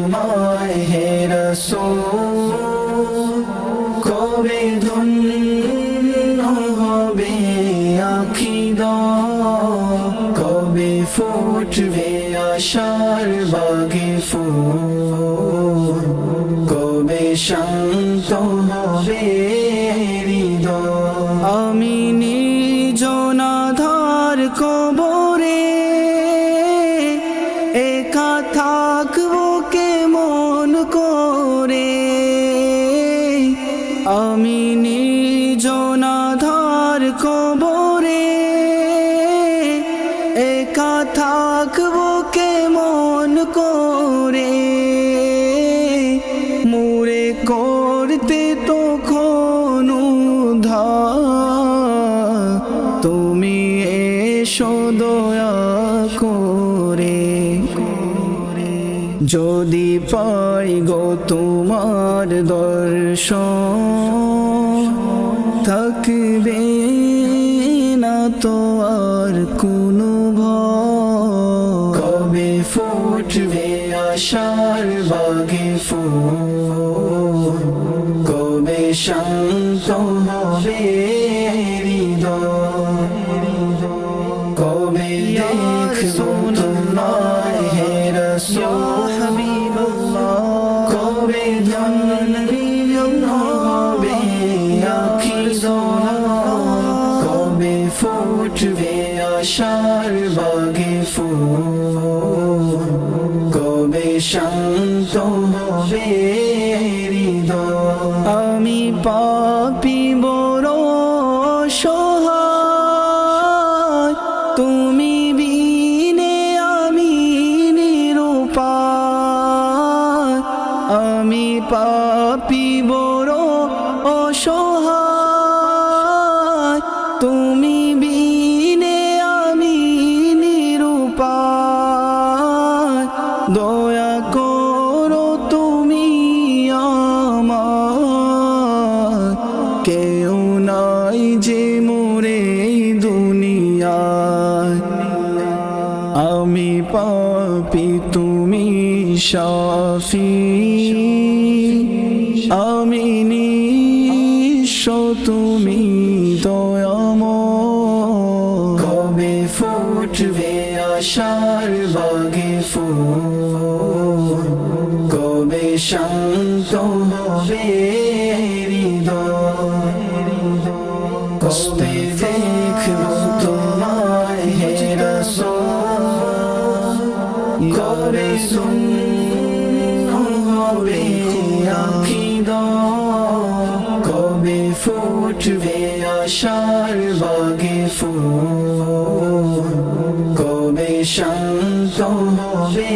তোমায় হে রাসূল কবে ধন্য হবে আঁখিদা কবে ফুটবে আশার বাগে ফুল কবে শান্ত হবে হৃদয় আমি নির্জনাধার কবরে একা থাকবো কেমন করে আমি নির্জনাধার কবরে একা থাকবো কেমন করে মুরে করতে তখন উদ্ধার তুমি এসো দয়া করে যদি পাই গো তোমার দর্শন থাকবে না তো আর কোনো ভয় কবে ফুটবে আশার বাগে ফুল কবে শান্ত হবে হৃদয় কবে দেখবো তোমায় হে রাসূল কবে ধন্য হবে আঁখিদা কবে ফুটবে আশার বাগে ফুল কবে শান্ত হবে হৃদয় আমি পাপী বড় অসহায় তুমি বিনে আমি নিরুপায় আমি পাপী বড় অসহায় তুমি বিনে আমি নিরুপায় দয়া করো তুমি আমার কেউ নাই যে মোরে দুনিয়ায় আমি পাপী তুমি শাফি আমি নিঃস্ব তুমি দয়াময় কবে ফুটবে আশার বাগে ফুল কবে শান্ত হবে হৃদয় কবে দেখবো তোমায় হে রাসূল কবে শূন্য হবে আঁখিদা কবে ফুটবে আশার বাগে ফুল কবে শান্ত হবে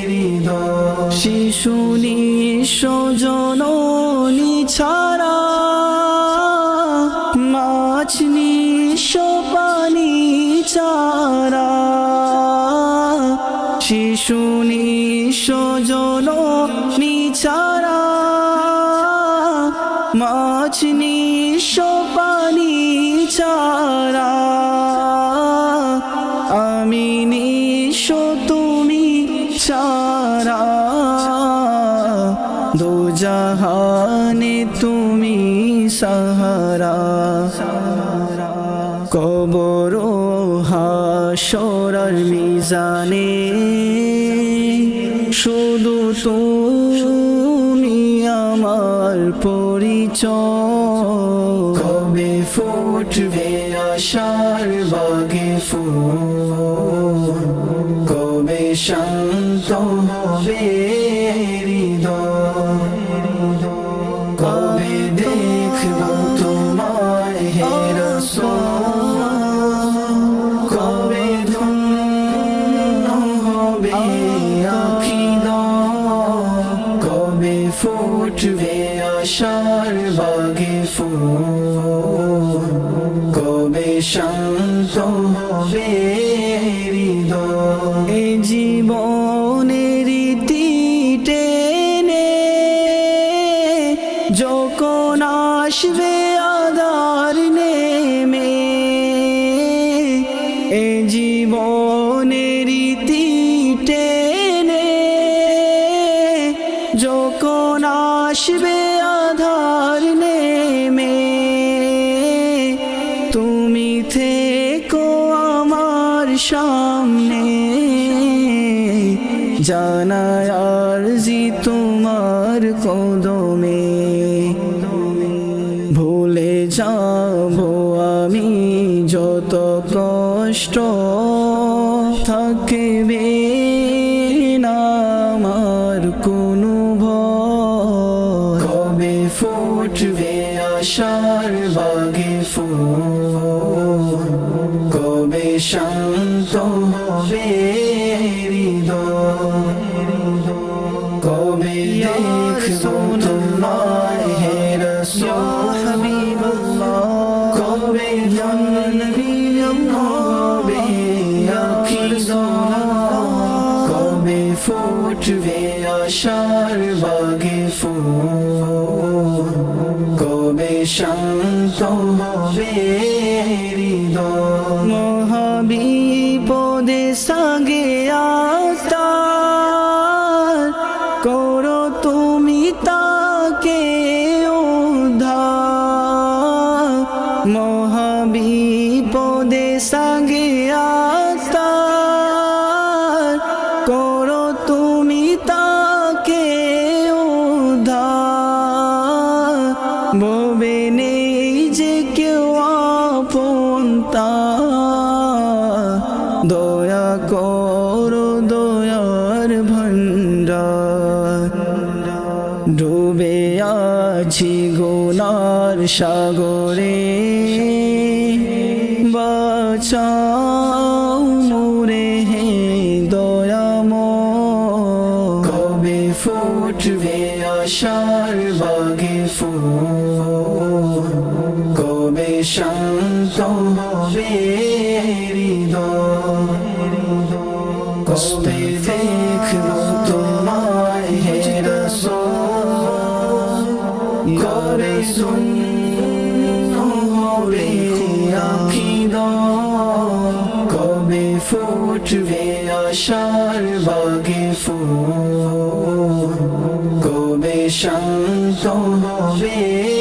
হৃদয় শিশু নিঃস্ব জননী ছাড়া মাছ নিঃস্ব পানি ছাড়া শিশু নিঃস্ব জননী ছাড়া মাছ নিঃস্ব পানি ছাড়া আমি নিঃস্ব তুমি ছাড়া দোজাহানে তুমি সাহারা কবর হাসর আর মিজানে শুধু তুমি আমার পরিচয় কবে ফুটবে আশার বাগে ফুল কবে শান্ত হবে হৃদয় কবে দেখবো তোমায় হে রাসূল কবে ধন্য হবে আঁখিদা কবে ফুটবে আশার বাগে ফুল কবে শান্ত হবে হৃদয় এ জীবনের রীতি টেনে যখন আসবে আধার নেমে এ জীবনের রীতি টেনে যখন আসবে আধার নেমে তুমি থেকো আমার সামনে জানায় আরজি তোমার কদমে ভুলে যাব আমি যত কষ্ট থাকবে না আমার কোনো ভয় কবে ফুটবে আশার বাগে ফুল কবে শান্ত হবে হৃদয় কবে দেখবো তোমায় হে রাসূল হাবিবাল্লাহ কবে জানবি হবে কবে ফুটবে আশার বাগে ফুল কবে শান্ত হবে হৃদয় মহাবিপদে সাগে আস্তার করো তুমি তাকে উদ্ধার মহাবিপদে সাগে আস্তার করো তুমি তাকে উদ্ধার ভবে নেই যে কেউ আপন তার দয়া করো দয়ার ভান্ডার ডুবে আছি গুনার সাগরে বাঁচাও মোরে হে দয়াময় কবে ফুটবে আশার বাগে ফুল কবে শান্ত হবে হৃদয় কবে দেখবো তোমায় হে রাসূল কবে শূন্য হবে আকীদা কবে ফুটবে আশার বাগে ফুল কবে শান্ত হবে